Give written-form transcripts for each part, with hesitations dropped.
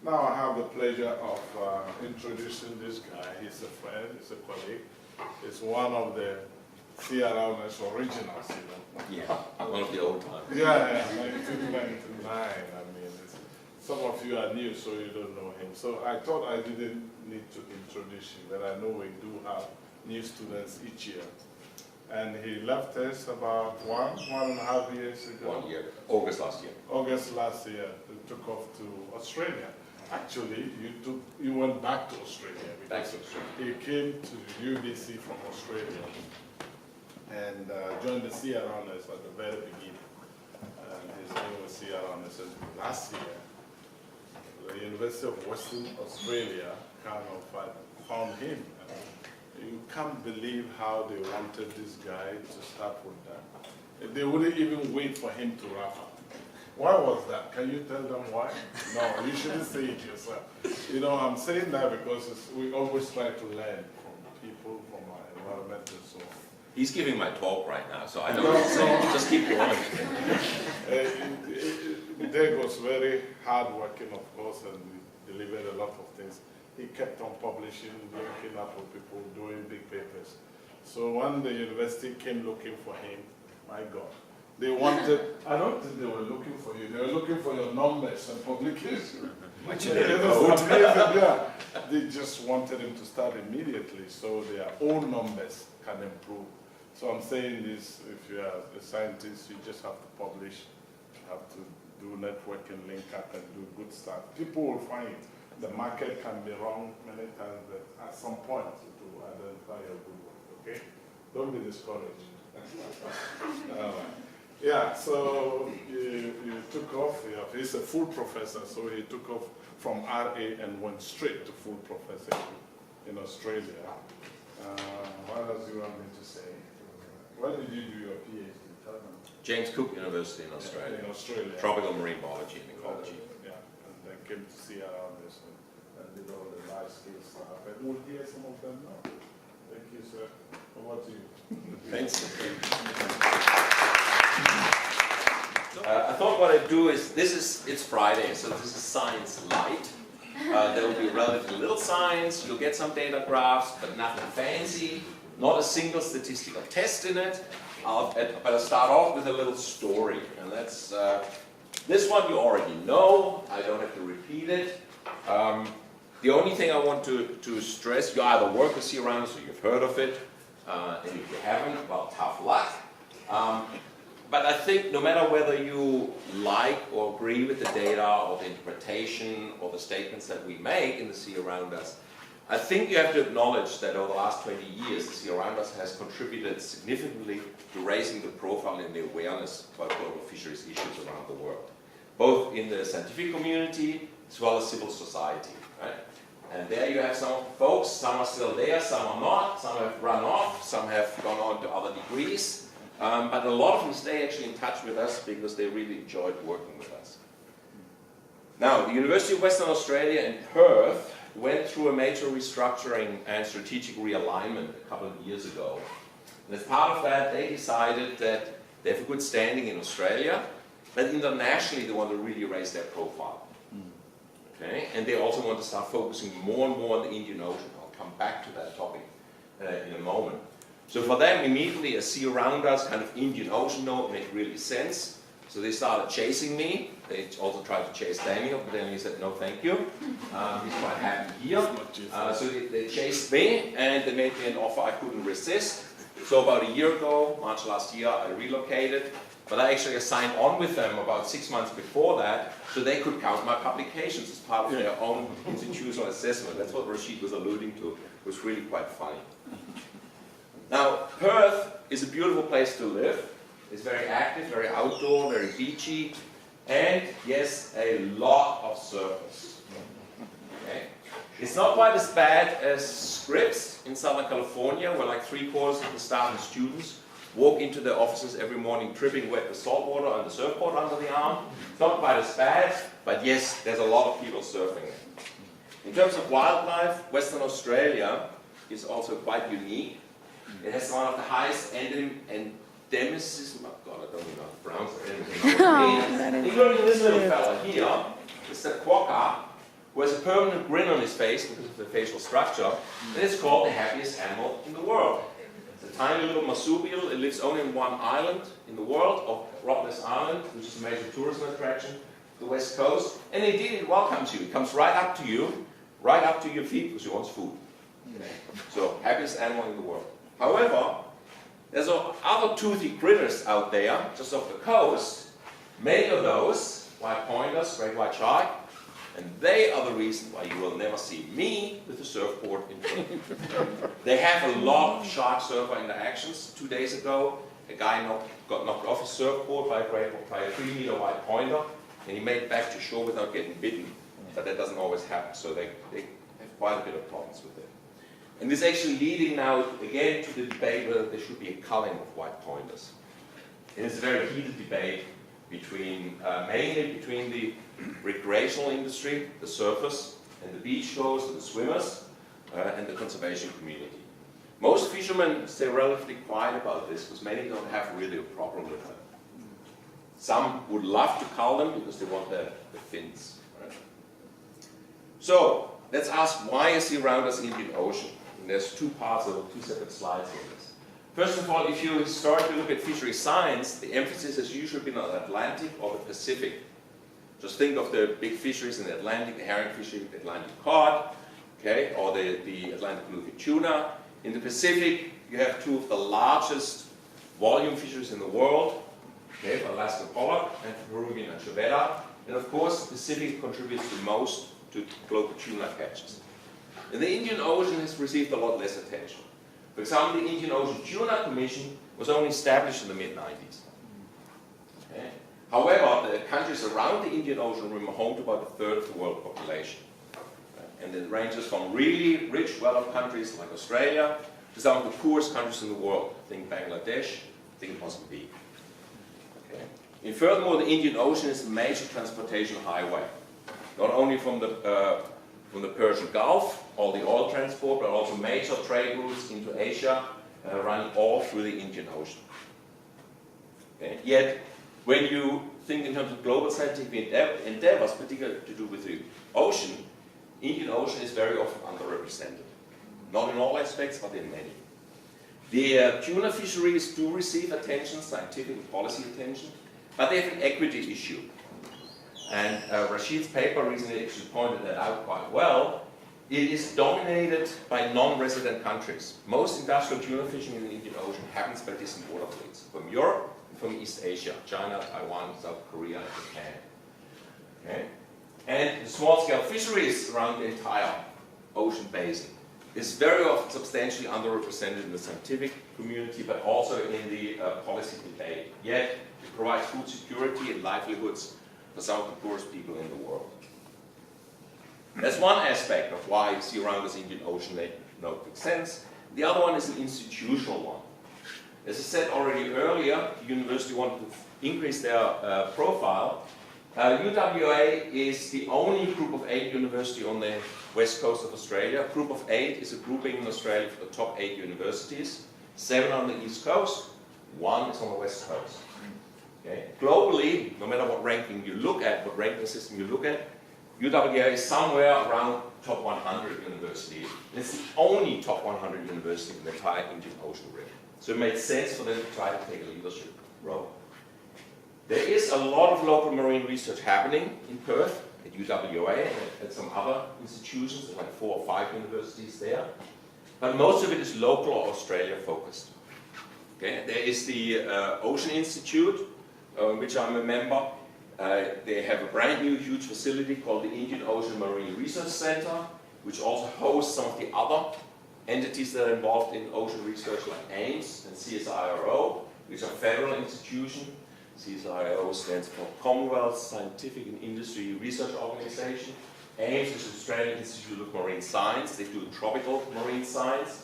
Now I have the pleasure of introducing this guy. He's a friend, he's a colleague. He's one of the CRLS originals, you know. Yeah, one of the old times. Yeah, 1999. I mean, some of you are new, so you don't know him. So I thought I didn't need to introduce you, but I know we do have new students each year. And he left us about 1.5 years ago. 1 year, August last year. August last year, he took off to Australia. Actually, you went back to Australia. Back to Australia. He came to UBC from Australia and joined the CRLS at the very beginning. And his name was CRLS. And last year, the University of Western Australia kind of found him. You can't believe how they wanted this guy to start with that. They wouldn't even wait for him to wrap up. Why was that? Can you tell them why? No, you shouldn't say it yourself. You know, I'm saying that because we always try to learn from people, from our environment and so on. He's giving my talk right now, so I don't know. Just keep going. Dirk was very hardworking, of course, and we delivered a lot of things. He kept on publishing, linking up with people, doing big papers. So when the university came looking for him, my God, they wanted, I don't think they were looking for you, they were looking for your numbers and publications. Yeah. They just wanted him to start immediately so their own numbers can improve. So I'm saying this, if you are a scientist, you just have to publish, you have to do networking, link up and do good stuff. People will find it. The market can be wrong many times, but at some point it will identify your good work, okay? Don't be discouraged. Yeah, so you took off. He's a full professor, so he took off from RA and went straight to full professorship in Australia. What else do you want me to say? Where did you do your PhD? Tell them. James Cook University in Australia. In Australia. Tropical marine biology and ecology. Yeah, and then came to see around this and did all the life skill stuff. And we'll hear some of them now. Thank you, sir. Over to you. Thanks. I thought what I'd do is, it's Friday, so this is Science Light. There will be relatively little science, you'll get some data graphs, but nothing fancy, not a single statistical test in it. But I'll start off with a little story, and that's, this one you already know, I don't have to repeat it. The only thing I want to stress, you either work with sea around, so you've heard of it, and if you haven't, well, tough luck. But I think no matter whether you like or agree with the data or the interpretation or the statements that we make in the sea around us, I think you have to acknowledge that over the last 20 years, the sea around us has contributed significantly to raising the profile and the awareness about global fisheries issues around the world, both in the scientific community as well as civil society. Right? And there you have some of the folks, some are still there, some are not, some have run off, some have gone on to other degrees. But a lot of them stay actually in touch with us because they really enjoyed working with us. Now, the University of Western Australia in Perth went through a major restructuring and strategic realignment a couple of years ago. And as part of that, they decided that they have a good standing in Australia, but internationally they want to really raise their profile. Okay? And they also want to start focusing more and more on the Indian Ocean. I'll come back to that topic in a moment. So for them, immediately a sea around us, kind of Indian Ocean note made really sense. So they started chasing me. They also tried to chase Daniel, but Daniel said, no, thank you. He's quite happy here. So they chased me, and they made me an offer I couldn't resist. So about a year ago, March last year, I relocated. But I actually signed on with them about 6 months before that, so they could count my publications as part of their own institutional assessment. That's what Rashid was alluding to. It was really quite funny. Now, Perth is a beautiful place to live. It's very active, very outdoor, very beachy, and yes, a lot of surfers. Okay? It's not quite as bad as Scripps in Southern California, where like 3/4 of the staff and students walk into their offices every morning tripping wet with salt water and the surfboard under the arm. It's not quite as bad, but yes, there's a lot of people surfing it. In terms of wildlife, Western Australia is also quite unique. It has one of the highest endemicism, oh God, I don't even know how to pronounce it, including this little fella here, it's the quokka, who has a permanent grin on his face because of the facial structure, and it's called the happiest animal in the world. It's a tiny little marsupial. It lives only on one island in the world, of Rottnest Island, which is a major tourism attraction to the west coast. And indeed, it welcomes you. It comes right up to you, right up to your feet, because it wants food. Okay. So, happiest animal in the world. However, there's other toothy critters out there, just off the coast. Many of those, white pointers, great white shark, and they are the reason why you will never see me with a surfboard in front. They have a lot of shark-surfer interactions. 2 days ago, a guy got knocked off his surfboard by a 3-meter white pointer, and he made it back to shore without getting bitten. But that doesn't always happen, so they have quite a bit of problems with it. And this is actually leading now, again, to the debate whether there should be a culling of white pointers. And it's a very heated debate mainly between the recreational industry, the surfers, and the beach goers, and the swimmers, and the conservation community. Most fishermen stay relatively quiet about this because many don't have really a problem with them. Some would love to cull them because they want the fins. Right? So, let's ask, why is he around us Indian Ocean? And there's two parts of 2 separate slides in this. First of all, if you historically look at fishery science, the emphasis has usually been on the Atlantic or the Pacific. Just think of the big fisheries in the Atlantic, the herring fishery, the Atlantic cod, okay, or the Atlantic bluefin tuna. In the Pacific, you have 2 of the largest volume fisheries in the world, okay, Alaskan pollock and Peruvian anchoveta. And of course, the Pacific contributes the most to global tuna catches. And the Indian Ocean has received a lot less attention. For example, the Indian Ocean Tuna Commission was only established in the mid-90s. Okay. However, the countries around the Indian Ocean were home to about 1/3 of the world population. And it ranges from really rich, well-off countries like Australia to some of the poorest countries in the world. Think Bangladesh, think Mozambique. Okay. And furthermore, the Indian Ocean is a major transportation highway, not only from the Persian Gulf, all the oil transport, but also major trade routes into Asia, running all through the Indian Ocean. Okay. Yet, when you think in terms of global scientific endeavors, particularly to do with the ocean, Indian Ocean is very often underrepresented. Not in all aspects, but in many. The tuna fisheries do receive attention, scientific and policy attention, but they have an equity issue. And Rashid's paper recently actually pointed that out quite well. It is dominated by non-resident countries. Most industrial tuna fishing in the Indian Ocean happens by distant water fleets from Europe and from East Asia, China, Taiwan, South Korea, and Japan. Okay? And the small-scale fisheries around the entire ocean basin is very often substantially underrepresented in the scientific community, but also in the policy debate. Yet, it provides food security and livelihoods for some of the poorest people in the world. That's one aspect of why Sea Around Us Indian Ocean makes sense. The other one is an institutional one. As I said already earlier, the university wanted to increase their profile. UWA is the only group of 8 university on the west coast of Australia. Group of 8 is a grouping in Australia for the top 8 universities. 7 on the east coast, 1 is on the west coast. Okay. Globally, no matter what ranking you look at, what ranking system you look at, UWA is somewhere around top 100 university. It's the only top 100 university in the entire Indian Ocean region. So it made sense for them to try to take a leadership role. There is a lot of local marine research happening in Perth, at UWA, and at some other institutions, like 4 or 5 universities there. But most of it is local or Australia focused. Okay. There is the Ocean Institute, which I'm a member. They have a brand new huge facility called the Indian Ocean Marine Research Center, which also hosts some of the other entities that are involved in ocean research like AIMS and CSIRO, which are federal institutions. CSIRO stands for Commonwealth Scientific and Industry Research Organization. AIMS is the Australian Institute of Marine Science. They do tropical marine science.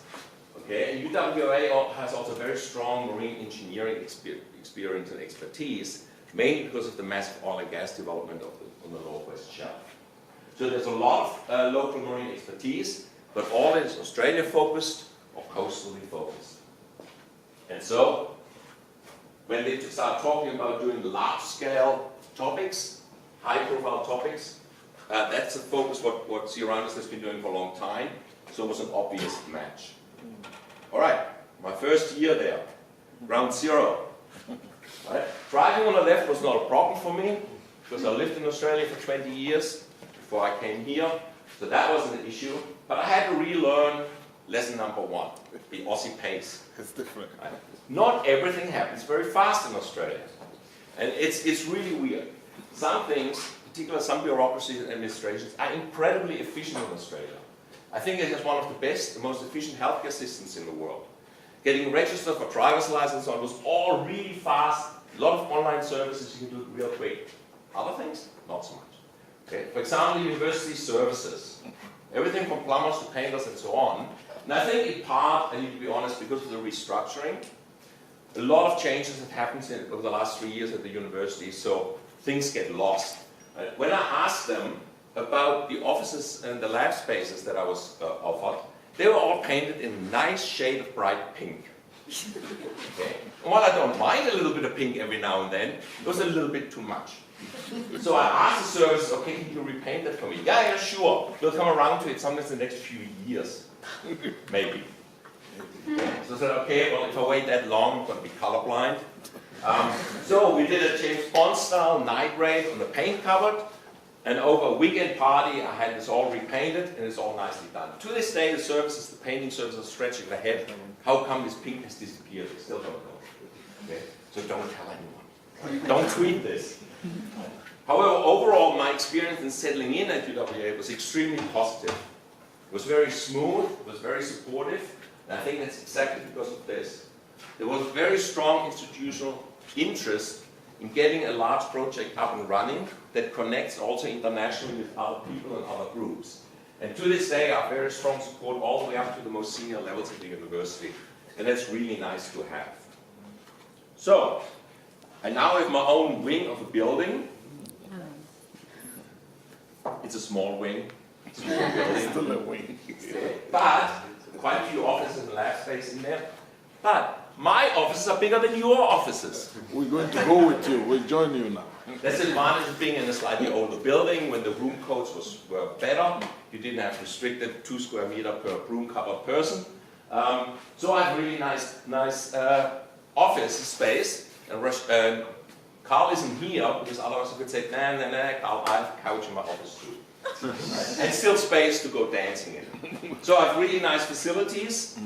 Okay, and UWA has also very strong marine engineering experience and expertise, mainly because of the massive oil and gas development on the Northwest Shelf. So there's a lot of local marine expertise, but all is Australia focused or coastally focused. And so, when they start talking about doing large-scale topics, high-profile topics, that's the focus what Zeronis has been doing for a long time, so it was an obvious match. All right, my first year there, ground zero. Right? Driving on the left was not a problem for me, because I lived in Australia for 20 years before I came here, so that wasn't an issue. But I had to relearn lesson number 1, the Aussie pace. It's different. Right? Not everything happens very fast in Australia. And it's really weird. Some things, particularly some bureaucracies and administrations, are incredibly efficient in Australia. I think it has one of the best, the most efficient healthcare systems in the world. Getting registered for driver's license and so on was all really fast. A lot of online services, you can do it real quick. Other things, not so much. Okay? For example, university services. Everything from plumbers to painters and so on. And I think in part, I need to be honest, because of the restructuring, a lot of changes have happened over the last 3 years at the university, so things get lost. When I asked them about the offices and the lab spaces that I was offered, they were all painted in a nice shade of bright pink. Okay. And while I don't mind a little bit of pink every now and then, it was a little bit too much. So I asked the service, okay, can you repaint that for me? Yeah, sure. We'll come around to it somewhere in the next few years. Maybe. Okay. So I said, okay, well, if I wait that long, I'm going to be colorblind. So we did a James Bond style night raid on the paint cupboard. And over a weekend party, I had this all repainted, and it's all nicely done. To this day, the services, the painting services are scratching their head. How come this pink has disappeared? They still don't know. Okay? So don't tell anyone. Don't tweet this. However, overall, my experience in settling in at UWA was extremely positive. It was very smooth, it was very supportive, and I think that's exactly because of this. There was a very strong institutional interest in getting a large project up and running that connects also internationally with other people and other groups. And to this day, I have very strong support all the way up to the most senior levels of the university. And that's really nice to have. So, I now have my own wing of a building. It's a small wing. It's a small building. Still a wing. But, quite a few offices and lab space in there. But, my offices are bigger than your offices. We're going to go with you. We'll join you now. That's the advantage of being in a slightly older building. When the room codes were better, you didn't have restricted 2 square meters per room covered person. So I have really nice office space. And Carl isn't here because otherwise I could say, nah, Carl, I have a couch in my office too. And still space to go dancing in. So I have really nice facilities.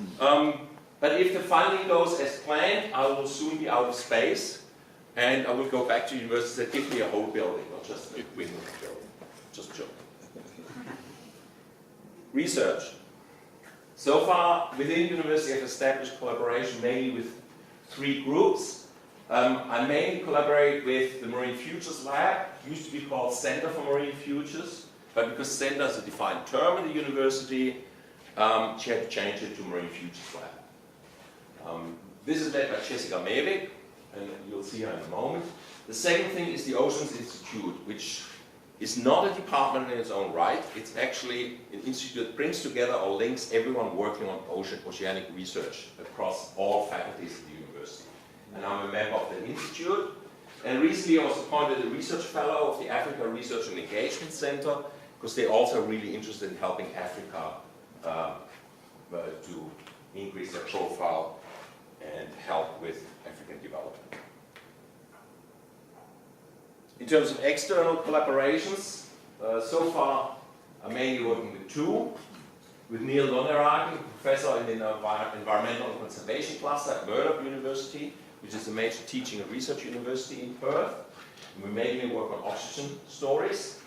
But if the funding goes as planned, I will soon be out of space. And I will go back to universities that give me a whole building, not just a wing of the building. Just joking. Research. So far, within university, I've established collaboration mainly with 3 groups. I mainly collaborate with the Marine Futures Lab. It used to be called Center for Marine Futures, but because Center is a defined term in the university, she had to change it to Marine Futures Lab. This is led by Jessica Mewig, and you'll see her in a moment. The second thing is the Oceans Institute, which is not a department in its own right. It's actually an institute that brings together or links everyone working on oceanic research across all faculties of the university. And I'm a member of the institute. And recently I was appointed a research fellow of the Africa Research and Engagement Center, because they're also really interested in helping Africa to increase their profile and help with African development. In terms of external collaborations, so far I'm mainly working with 2. With Neil Loneraki, professor in the Environmental and Conservation Cluster at Murdoch University, which is a major teaching and research university in Perth. And we mainly work on oxygen stories.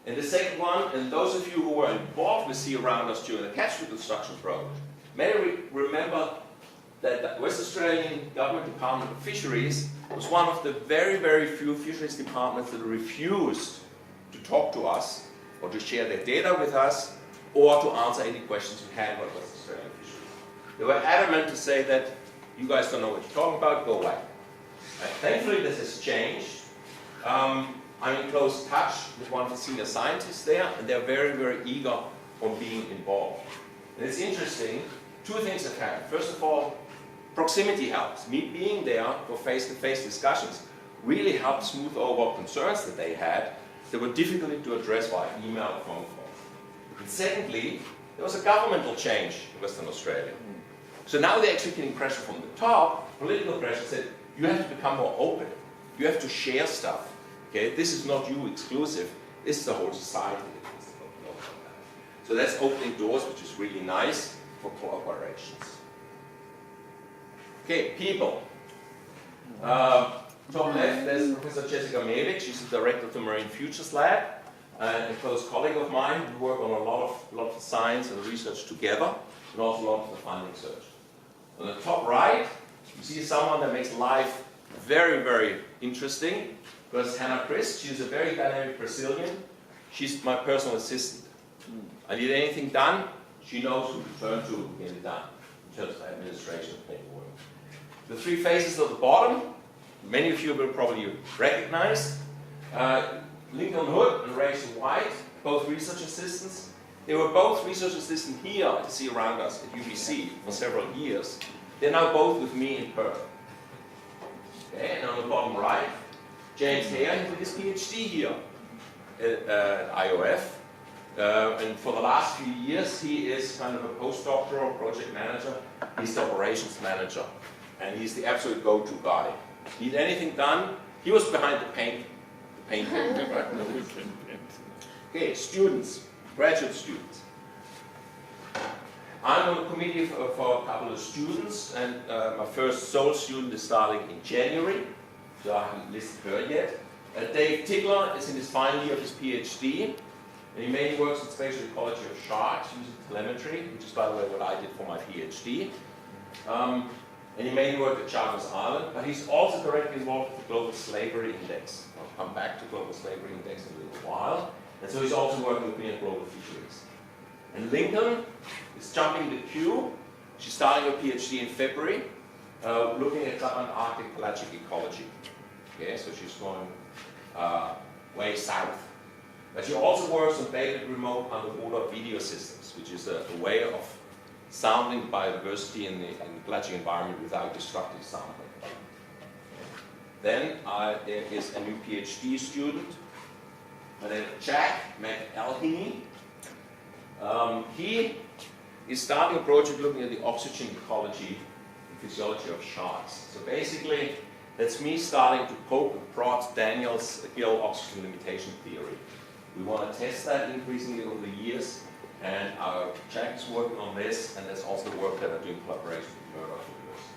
And the second one, and those of you who were involved with Sea Around Us during the catch reconstruction program, may remember that the West Australian Government Department of Fisheries was one of the very, very few fisheries departments that refused to talk to us or to share their data with us or to answer any questions we had about West Australian fisheries. They were adamant to say that you guys don't know what you're talking about, go away. Thankfully this has changed. I'm in close touch with one of the senior scientists there, and they're very, very eager on being involved. And it's interesting, 2 things have happened. First of all, proximity helps. Me being there for face-to-face discussions really helped smooth over concerns that they had. that were difficult to address via email or phone call. And secondly, there was a governmental change in Western Australia. So now they're actually getting pressure from the top, political pressure said, you have to become more open. You have to share stuff. Okay? This is not you exclusive, this is the whole society. So that's opening doors, which is really nice for cooperations. Okay, people. Top left, there's Professor Jessica Mavik. She's the director of the Marine Futures Lab, and a close colleague of mine. We work on a lot of science and research together, and also a lot of the funding search. On the top right, you see someone that makes life very, very interesting. Because Hannah Chris, she's a very dynamic Brazilian. She's my personal assistant. I need anything done, she knows who to turn to get it done in terms of administration and paperwork. The three faces at the bottom, many of you will probably recognize. Lincoln Hood and Rachel White, both research assistants. They were both research assistants here at see around us at UBC for several years. They're now both with me in Perth. Okay, and on the bottom right, James Hare did his PhD here at IOF. And for the last few years, he is kind of a postdoctoral project manager. He's the operations manager. And he's the absolute go-to guy. Need anything done? He was behind the paint. Right? Okay, students, graduate students. I'm on the committee for a couple of students, and my first sole student is starting in January, so I haven't listed her yet. Dave Tigler is in his final year of his PhD, and he mainly works in spatial ecology of sharks using telemetry, which is, by the way, what I did for my PhD. And he mainly worked at Chavez Island, but he's also directly involved with the Global Slavery Index. I'll come back to Global Slavery Index in a little while. And so he's also working with me on global fisheries. And Lincoln is jumping the queue. She's starting her PhD in February, looking at subantarctic pelagic ecology. Okay, so she's going way south. But she also works on baited remote underwater video systems, which is a way of sounding biodiversity in the pelagic environment without destructive sampling. Then there is a new PhD student, and then Jack McElhinney. He is starting a project looking at the oxygen ecology and physiology of sharks. So basically, that's me starting to poke and prod Daniel's gill oxygen limitation theory. We want to test that increasingly over the years, and Jack is working on this, and there's also work that I do in collaboration with Murdoch University.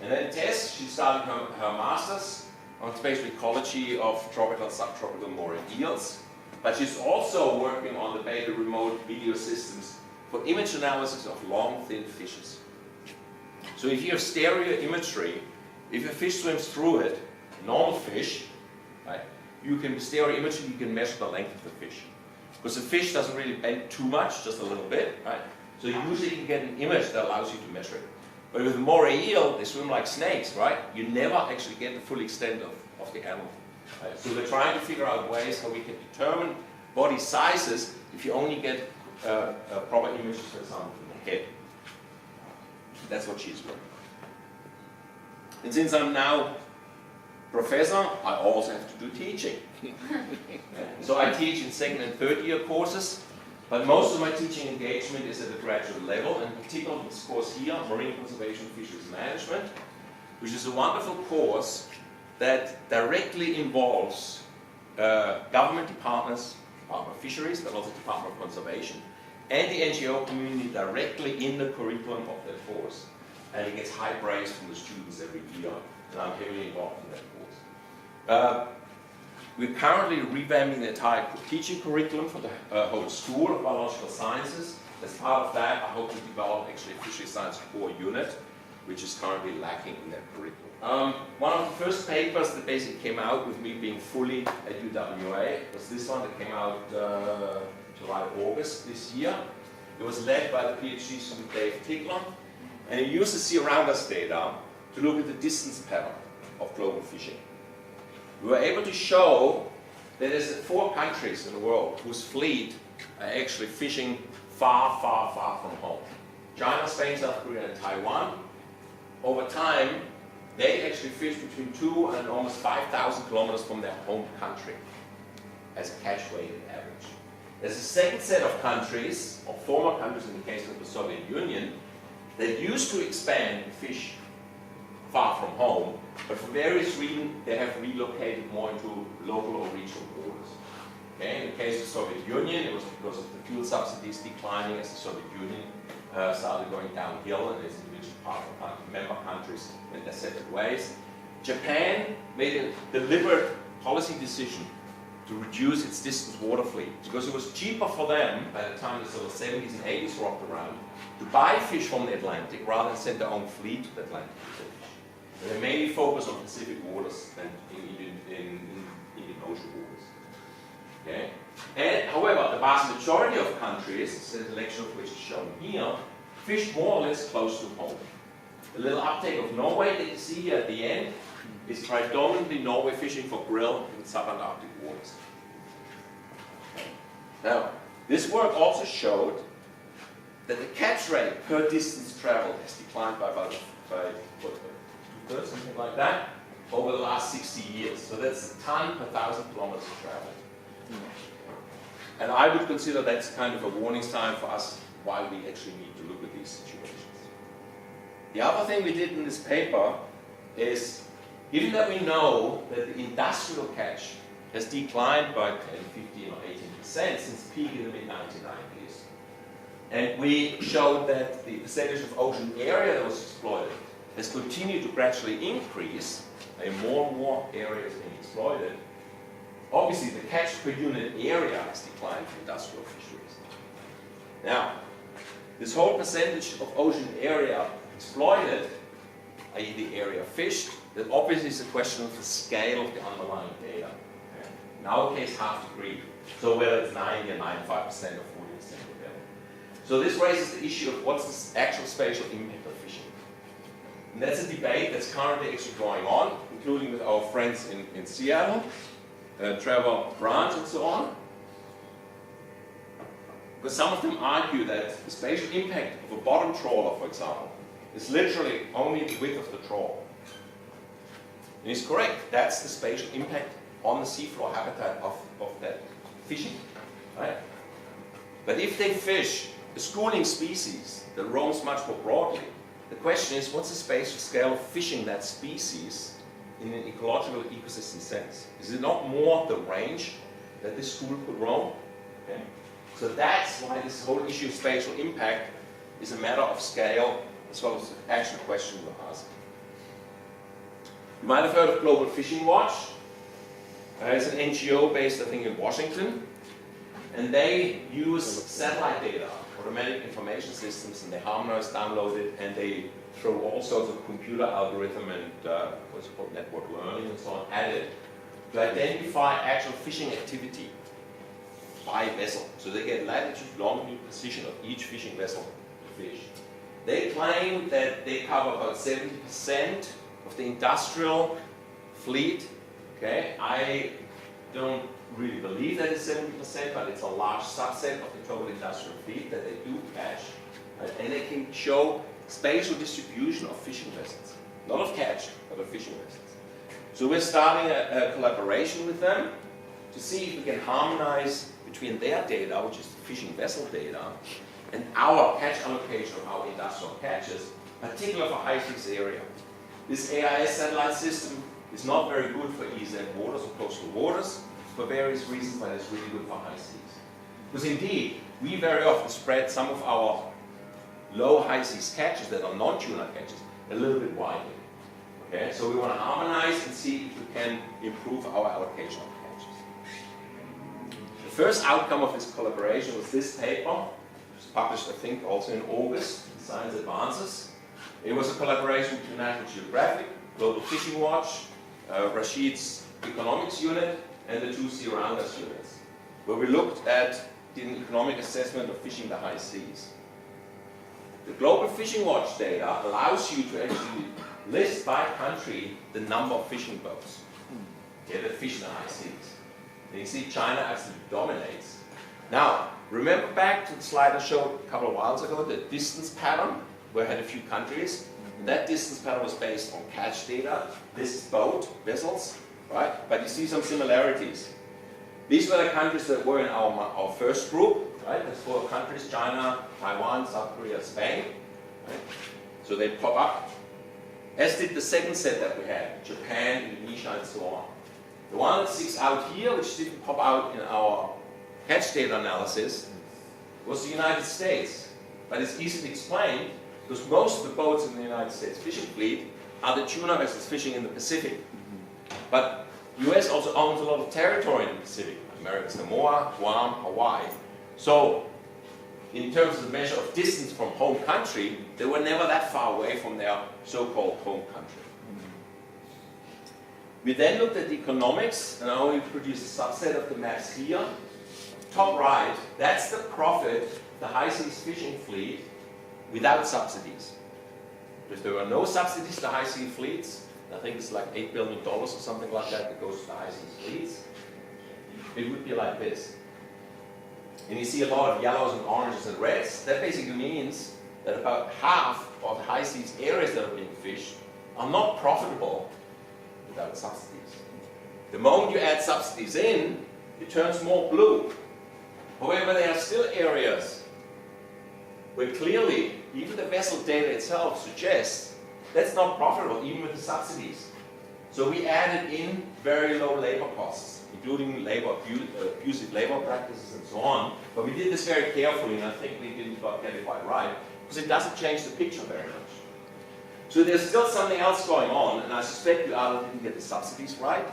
And then Tess, she's starting her master's on spatial ecology of tropical and subtropical moray eels, but she's also working on the beta remote video systems for image analysis of long, thin fishes. So if you have stereo imagery, if a fish swims through it, a normal fish, right, you can stereo imagery, you can measure the length of the fish. Because the fish doesn't really bend too much, just a little bit, right? So usually you can get an image that allows you to measure it. But with a moray eel, they swim like snakes, right? You never actually get the full extent of the animal. Right? So we're trying to figure out ways how we can determine body sizes if you only get proper images, for example, from the head. That's what she's doing. And since I'm now professor, I also have to do teaching. So I teach in second and third year courses, but most of my teaching engagement is at the graduate level, and particularly this course here, Marine Conservation Fisheries Management, which is a wonderful course that directly involves government departments, Department of Fisheries, but also Department of Conservation, and the NGO community directly in the curriculum of that course. And it gets high praise from the students every year, and I'm heavily involved in that course. We're currently revamping the entire teaching curriculum for the whole School of Biological Sciences. As part of that, I hope to develop actually a fishery science core unit, which is currently lacking in that curriculum. One of the first papers that basically came out with me being fully at UWA was this one that came out July, August this year. It was led by the PhD student Dave Tigler, and it uses sea around us data to look at the distance pattern of global fishing. We were able to show that there's 4 countries in the world whose fleet are actually fishing far, far, far from home. China, Spain, South Korea, and Taiwan. Over time, they actually fish between 2 and almost 5,000 kilometers from their home country. as a catch-weighted average. There's a second set of countries, or former countries in the case of the Soviet Union, that used to expand and fish far from home, but for various reasons they have relocated more into local or regional borders. Okay? In the case of the Soviet Union, it was because of the fuel subsidies declining as the Soviet Union started going downhill, and its individual member countries went their separate ways. Japan made a deliberate policy decision to reduce its distant water fleet because it was cheaper for them by the time the sort of 70s and 80s rocked around to buy fish from the Atlantic rather than send their own fleet to the Atlantic to fish. And they mainly focus on Pacific waters than in Indian Ocean waters. Okay? And however, the vast majority of countries, the selection of which is shown here, fish more or less close to home. The little uptake of Norway that you see here at the end is predominantly Norway fishing for krill in southern Arctic waters. Now, this work also showed that the catch rate per distance traveled has declined by about two-thirds, something like that, over the last 60 years. So that's a ton per 1,000 kilometers of travel. And I would consider that's kind of a warning sign for us why we actually need to look at these situations. The other thing we did in this paper is, given that we know that the industrial catch has declined by 10, 15 or 18% since peak in the mid-1990s, and we showed that the percentage of ocean area that was exploited has continued to gradually increase, and more area is being exploited, obviously the catch per unit area has declined for industrial fisheries. Now, this whole percentage of ocean area exploited, i.e. the area fished, that obviously is a question of the scale of the underlying data. Okay. In our case, half degree. So whether it's 90 or 95% or 40%, whatever. So this raises the issue of what's the actual spatial impact of fishing. And that's a debate that's currently actually going on, including with our friends in Seattle, Trevor Branch and so on. Because some of them argue that the spatial impact of a bottom trawler, for example, is literally only the width of the trawl. And it's correct, that's the spatial impact on the seafloor habitat of that fishing, right? But if they fish a schooling species that roams much more broadly, the question is, what's the spatial scale of fishing that species in an ecological ecosystem sense? Is it not more the range that this school could roam? Okay. So that's why this whole issue of spatial impact is a matter of scale as well as the actual question we're asking. You might have heard of Global Fishing Watch. It's an NGO based, I think, in Washington. And they use satellite data, automatic information systems, and they harmonize, download it, and they throw all sorts of computer algorithm and what's it called, network learning and so on at it to identify actual fishing activity by vessel. So they get latitude, longitude, position of each fishing vessel to fish. They claim that they cover about 70% of the industrial fleet. Okay, I don't really believe that it's 70%, but it's a large subset of the total industrial fleet that they do catch. And they can show spatial distribution of fishing vessels. Not of catch, but of fishing vessels. So we're starting a collaboration with them to see if we can harmonize between their data, which is fishing vessel data, and our catch allocation of our industrial catches, particularly for high seas area. This AIS satellite system is not very good for EEZ waters or coastal waters for various reasons, but it's really good for high seas. Because indeed, we very often spread some of our low high seas catches that are non-tuna catches a little bit widely. Okay, so we want to harmonize and see if we can improve our allocation of catches. The first outcome of this collaboration was this paper, which was published, I think, also in August in Science Advances. It was a collaboration between National Geographic, Global Fishing Watch, Rashid's economics unit, and the two Sea Rounders units, where we looked at the economic assessment of fishing the high seas. The Global Fishing Watch data allows you to actually list by country the number of fishing boats that fish in the high seas. And you see China absolutely dominates. Now, remember back to the slide I showed a couple of whiles ago, the distance pattern, where I had a few countries. And that distance pattern was based on catch data. This is boat, vessels, right? But you see some similarities. These were the countries that were in our first group, right? There's 4 countries: China, Taiwan, South Korea, Spain. Right? So they pop up. As did the second set that we had: Japan, Indonesia, and so on. The one that sticks out here, which didn't pop out in our catch data analysis, was the United States. But it's easily explained because most of the boats in the United States fishing fleet are the tuna vessels fishing in the Pacific. But the US also owns a lot of territory in the Pacific: American Samoa, Guam, Hawaii. So, in terms of the measure of distance from home country, they were never that far away from their so-called home country. We then looked at the economics, and I only produced a subset of the maps here. Top right, that's the profit of the high seas fishing fleet without subsidies. If there were no subsidies to high sea fleets, I think it's like $8 billion or something like that goes to the high seas fleets, it would be like this. And you see a lot of yellows and oranges and reds. That basically means that about half of the high seas areas that are being fished are not profitable without subsidies. The moment you add subsidies in, it turns more blue. However, there are still areas where clearly, even the vessel data itself suggests that's not profitable, even with the subsidies. So we added in very low labor costs, including abusive labor practices and so on. But we did this very carefully, and I think we didn't get it quite right, because it doesn't change the picture very much. So there's still something else going on, and I suspect we either didn't get the subsidies right,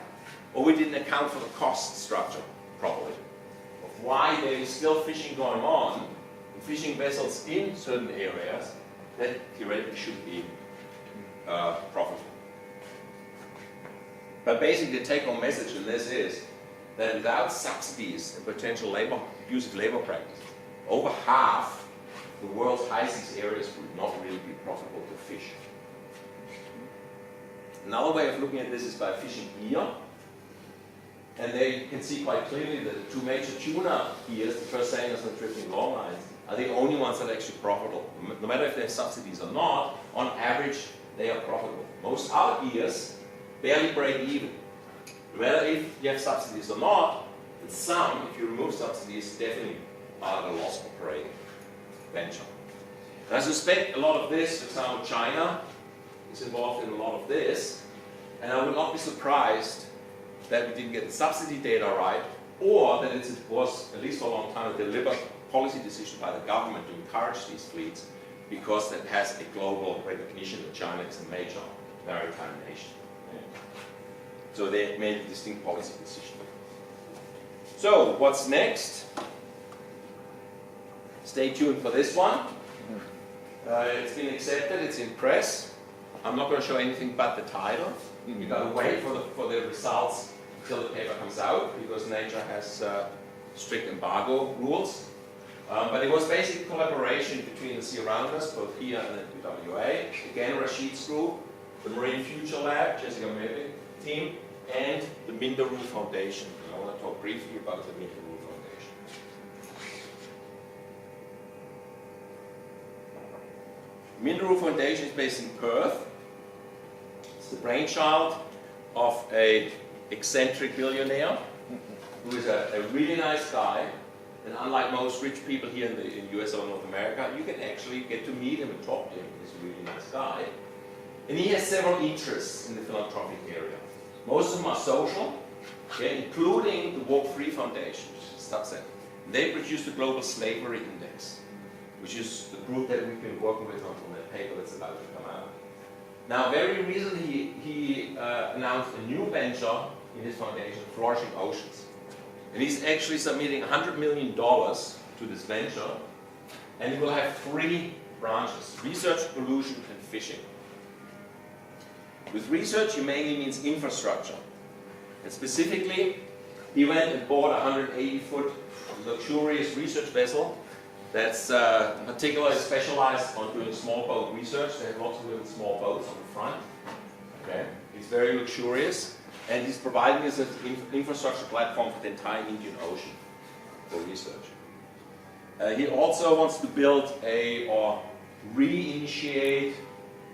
or we didn't account for the cost structure properly, of why there is still fishing going on, and fishing vessels in certain areas that theoretically should be profitable. But basically the take-home message in this is that without subsidies and potential abusive labor practices, over half the world's high seas areas would not really be profitable to fish. Another way of looking at this is by fishing here. And there you can see quite clearly that the 2 major tuna gears, the first seiners and drifting longlines, are the only ones that are actually profitable. No matter if they have subsidies or not, on average, they are profitable. Most other gears barely break even. No matter if you have subsidies or not, but some, if you remove subsidies, definitely are at a loss operating venture. And I suspect a lot of this, for example, China is involved in a lot of this, and I would not be surprised that we didn't get the subsidy data right, or that it was, at least for a long time, a deliberate policy decision by the government to encourage these fleets, because that has a global recognition that China is a major maritime nation. So they made a distinct policy decision. So, what's next? Stay tuned for this one. It's been accepted, it's in press. I'm not going to show anything but the title. You've got to wait for the results until the paper comes out, because Nature has strict embargo rules. But it was basically collaboration between the Sea Rounders, both here and at UWA, again Rashid's group, the Marine Future Lab, Jessica Murphy team, and the Minderoo Foundation. I want to talk briefly about the Minderoo Foundation. Minderoo Foundation is based in Perth. It's the brainchild of an eccentric billionaire who is a really nice guy. And unlike most rich people here in the US or North America, you can actually get to meet him and talk to him. He's a really nice guy. And he has several interests in the philanthropic area. Most of them are social, okay, including the Walk Free Foundation, which is a subset. They produced the Global Slavery Index, which is the group that we've been working with on that paper that's about to come out. Now, very recently, he announced a new venture in his foundation, Flourishing Oceans. And he's actually submitting $100 million to this venture, and it will have 3 branches: research, pollution, and fishing. With research, he mainly means infrastructure. And specifically, he went and bought a 180-foot luxurious research vessel that's particularly specialized on doing small boat research. They have lots of little small boats on the front. Okay. It's very luxurious. And he's providing us an infrastructure platform for the entire Indian Ocean for research. He also wants to build or reinitiate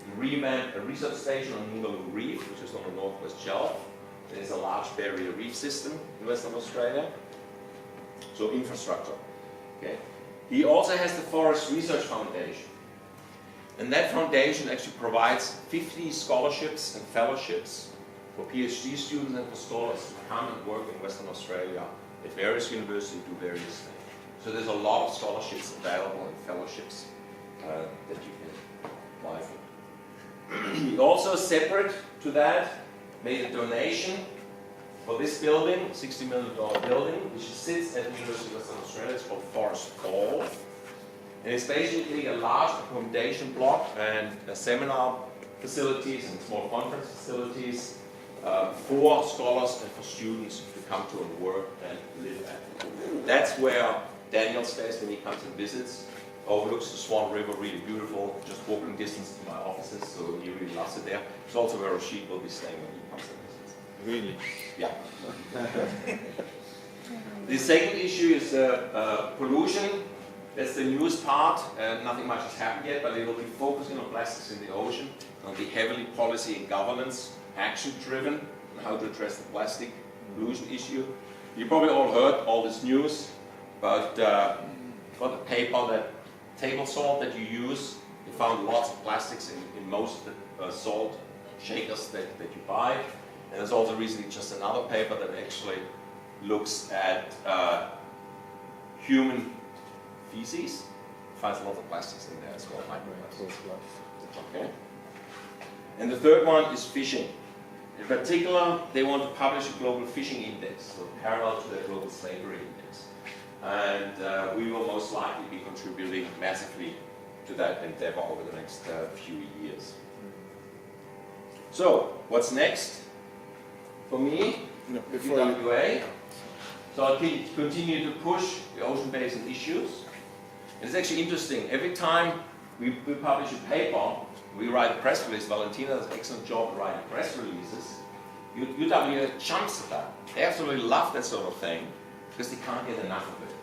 and revamp a research station on Ningaloo Reef, which is on the northwest shelf. There's a large barrier reef system in Western Australia. so infrastructure. Okay. He also has the Forest Research Foundation. And that foundation actually provides 50 scholarships and fellowships for PhD students and for scholars to come and work in Western Australia at various universities, do various things. So there's a lot of scholarships available and fellowships that you can apply for. He also, separate to that, made a donation for this building, $60 million building, which sits at the University of Western Australia. It's called Forest Hall. And it's basically a large accommodation block and seminar facilities and small conference facilities for scholars and for students to come to and work and live at. That's where Daniel stays when he comes and visits. Overlooks the Swan River, really beautiful, just walking distance to my offices, so he really loves it there. It's also where Rashid will be staying when he comes and visits. Really? Yeah. The second issue is pollution. That's the newest part. Nothing much has happened yet, but it will be focusing on plastics in the ocean. It'll be heavily policy and governance, action-driven, on how to address the plastic pollution issue. You probably all heard all this news about for the paper, that table salt that you use. You found lots of plastics in most of the salt shakers that you buy. And there's also recently just another paper that actually looks at human feces. Finds lots of plastics in there. It's called microplastics. Okay. And the third one is fishing. In particular, they want to publish a global fishing index, so parallel to the global slavery index. And we will most likely be contributing massively to that endeavor over the next few years. So, what's next for me? No, with before you, UWA? So I'll continue to push the ocean basin issues. And it's actually interesting. Every time we publish a paper, we write a press release. Valentina does an excellent job at writing press releases. UWA jumps at that. They absolutely love that sort of thing because they can't get enough of it.